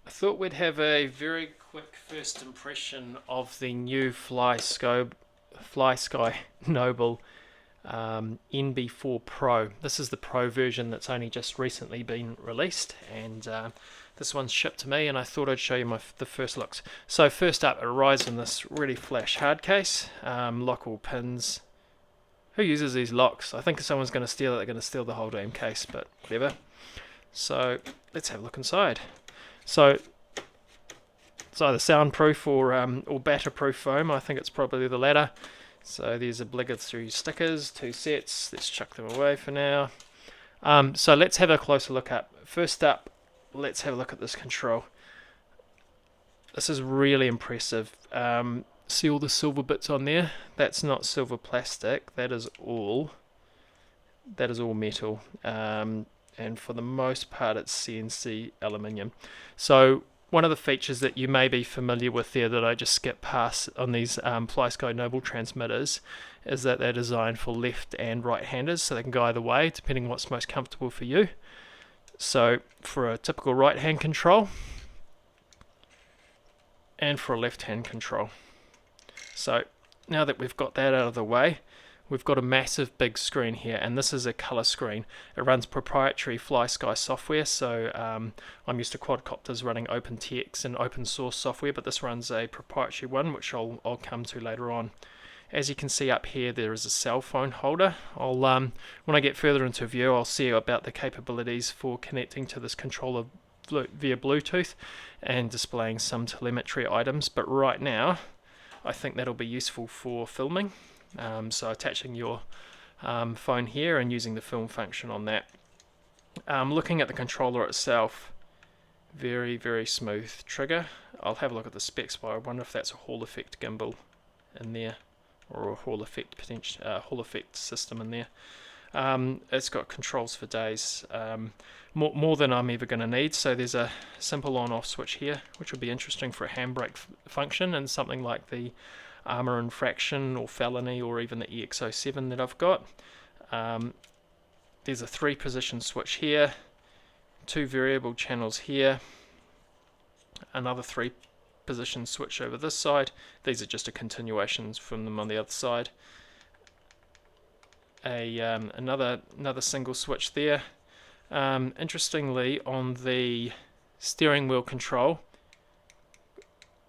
I thought we'd have a very quick first impression of the new Flysky Noble NB4 Pro. This is the Pro version that's only just recently been released, and this one's shipped to me, and I thought I'd show you the first looks. So first up, it arrives in this really flash hard case, lockable pins. Who uses these locks? I think if someone's going to steal it, they're going to steal the whole damn case, but whatever. So let's have a look inside. So it's either soundproof or batter-proof foam. I think it's probably the latter. So there's obligatory stickers, 2 sets. Let's chuck them away for now. So let's have a closer look up. First up, let's have a look at this control. This is really impressive. See all the silver bits on there? That's not silver plastic. That is all metal. And for the most part it's CNC aluminium. So one of the features that you may be familiar with there that I just skipped past on these Flysky Noble transmitters is that they're designed for left and right handers, so they can go either way depending on what's most comfortable for you. So for a typical right hand control and for a left hand control. So now that we've got that out of the way, we've got a massive big screen here, and this is a color screen. It runs proprietary Flysky software, so I'm used to quadcopters running OpenTX and open source software, but this runs a proprietary one, which I'll come to later on. As you can see up here, there is a cell phone holder. When I get further into view, I'll see about the capabilities for connecting to this controller via Bluetooth and displaying some telemetry items, but right now I think that'll be useful for filming. So attaching your phone here and using the film function on that. Looking at the controller itself, very, very smooth trigger. I'll have a look at the specs, but I wonder if that's a Hall effect gimbal in there, or a Hall effect system in there. It's got controls for days, more than I'm ever going to need. So there's a simple on-off switch here, which would be interesting for a handbrake function and something like the Armour Infraction or Felony or even the EX07 that I've got. There's a 3-position switch here, 2 variable channels here, another 3-position switch over this side. These are just a continuations from them on the other side. Another single switch there. Interestingly, on the steering wheel control,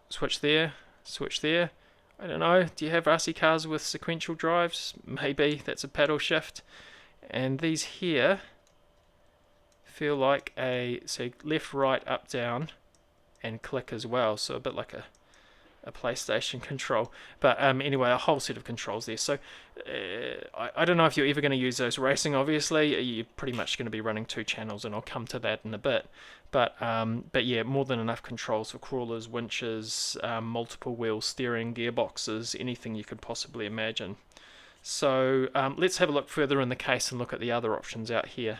switch there, switch there. I don't know, do you have RC cars with sequential drives? Maybe, that's a paddle shift. And these here feel like so left, right, up, down, and click as well. So a bit like a PlayStation control. But anyway, a whole set of controls there. So I don't know if you're ever going to use those racing, obviously. You're pretty much going to be running 2 channels, and I'll come to that in a bit. But yeah, more than enough controls for crawlers, winches, multiple wheel steering, gearboxes, anything you could possibly imagine. So let's have a look further in the case and look at the other options out here.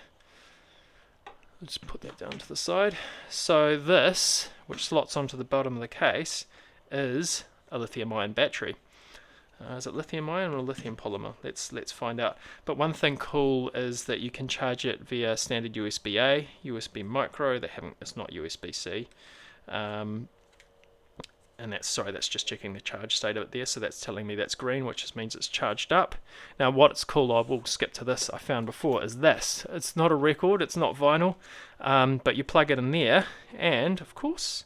Let's put that down to the side. So this, which slots onto the bottom of the case, is a lithium-ion battery. Is it lithium-ion or lithium polymer? Let's find out. But one thing cool is that you can charge it via standard USB-A, USB micro. It's not USB-C. And that's just checking the charge state of it there. So that's telling me that's green, which just means it's charged up. Now, what's cool, I will skip to this, I found before, is this. It's not a record, it's not vinyl, but you plug it in there, and of course,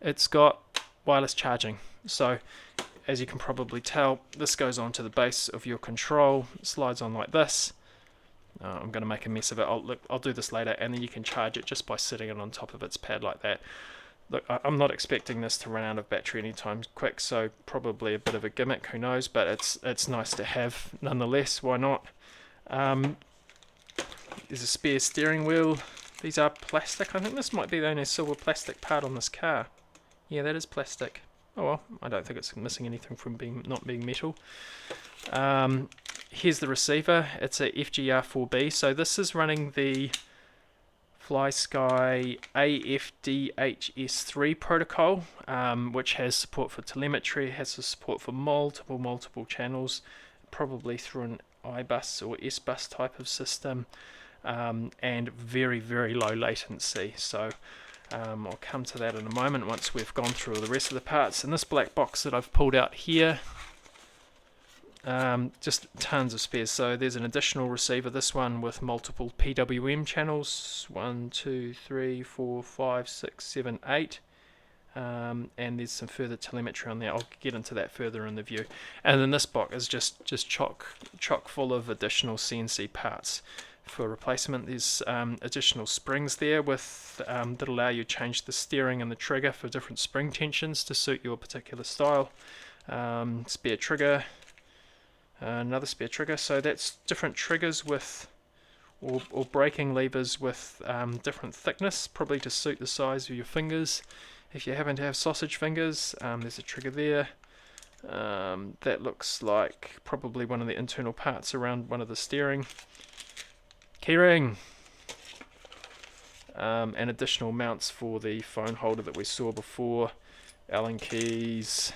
it's got wireless charging. So as you can probably tell, this goes onto the base of your control, it slides on like this. I'm going to make a mess of it. I'll do this later, and then you can charge it just by sitting it on top of its pad like that. Look, I'm not expecting this to run out of battery anytime quick, so probably a bit of a gimmick, who knows, but it's nice to have nonetheless. Why not? There's a spare steering wheel. These are plastic. I think this might be the only silver plastic part on this car. Yeah, that is plastic. Oh well, I don't think it's missing anything from not being metal. Here's the receiver. It's a FGR4B, so this is running the Flysky AFDHS3 protocol, which has support for telemetry, has support for multiple channels, probably through an iBus or S-Bus type of system, and very, very low latency. So I'll come to that in a moment once we've gone through all the rest of the parts. And this black box that I've pulled out here, just tons of spares. So there's an additional receiver, this one with multiple PWM channels, 1, 2, 3, 4, 5, 6, 7, 8. And there's some further telemetry on there. I'll get into that further in the view. And then this box is just chock full of additional CNC parts for replacement. There's additional springs there with that allow you to change the steering and the trigger for different spring tensions to suit your particular style. Spare trigger, another spare trigger. So that's different triggers with or braking levers with different thickness, probably to suit the size of your fingers. If you happen to have sausage fingers, there's a trigger there. That looks like probably one of the internal parts around one of the steering. Keyring. And additional mounts for the phone holder that we saw before. Allen keys.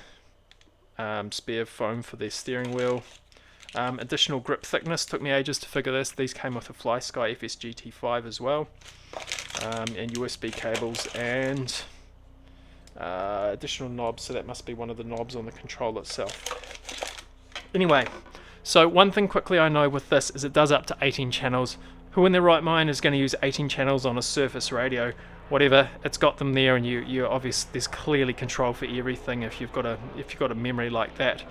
Spare foam for the steering wheel. Additional grip thickness. Took me ages to figure this. These came with a Flysky FSGT5 as well. And USB cables and additional knobs, so that must be one of the knobs on the control itself. Anyway, so one thing quickly I know with this is it does up to 18 channels. Who in their right mind is going to use 18 channels on a Surface radio? Whatever, it's got them there, and you obviously there's clearly control for everything if you've got a memory like that.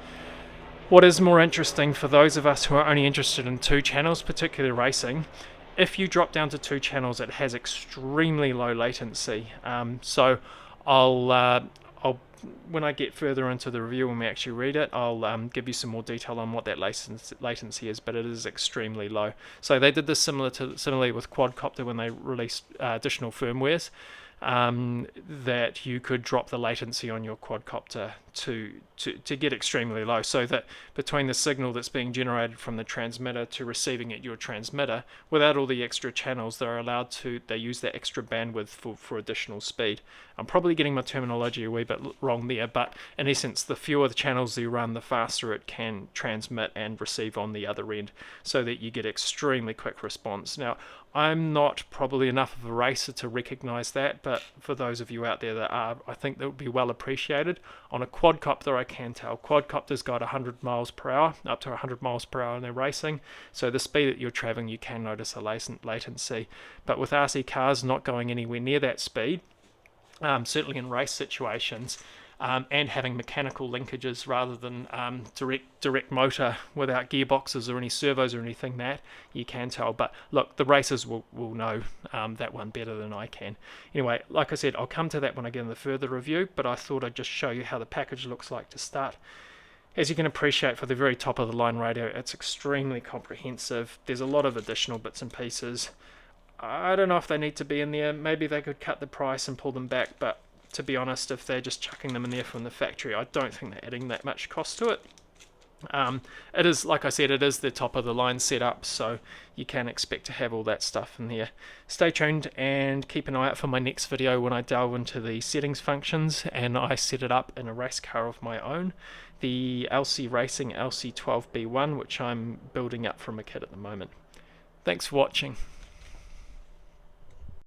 What is more interesting for those of us who are only interested in 2 channels, particularly racing, if you drop down to 2 channels, it has extremely low latency. So I'll when I get further into the review, when we actually read it, I'll give you some more detail on what that latency is, but it is extremely low. So they did this similarly with Quadcopter when they released additional firmwares, that you could drop the latency on your quadcopter to get extremely low, so that between the signal that's being generated from the transmitter to receiving at your transmitter, without all the extra channels, they use that extra bandwidth for additional speed. I'm probably getting my terminology a wee bit wrong there, but in essence, the fewer the channels you run, the faster it can transmit and receive on the other end, so that you get extremely quick response. Now, I'm not probably enough of a racer to recognize that, but for those of you out there that are, I think that would be well appreciated. On a quadcopter, I can tell. Quadcopters got 100 miles per hour, up to 100 miles per hour in their racing, so the speed that you're traveling, you can notice a latency. But with RC cars not going anywhere near that speed, certainly in race situations, and having mechanical linkages rather than direct motor without gearboxes or any servos or anything, that you can tell. But look, the racers will know that one better than I can. Anyway, like I said, I'll come to that when I get in the further review, but I thought I'd just show you how the package looks like to start. As you can appreciate, for the very top of the line radio, it's extremely comprehensive. There's a lot of additional bits and pieces. I don't know if they need to be in there. Maybe they could cut the price and pull them back, but to be honest, if they're just chucking them in there from the factory, I don't think they're adding that much cost to it. It is, like I said, it is the top of the line setup, so you can expect to have all that stuff in there. Stay tuned and keep an eye out for my next video when I delve into the settings functions and I set it up in a race car of my own, the LC Racing LC12B1, which I'm building up from a kit at the moment. Thanks for watching.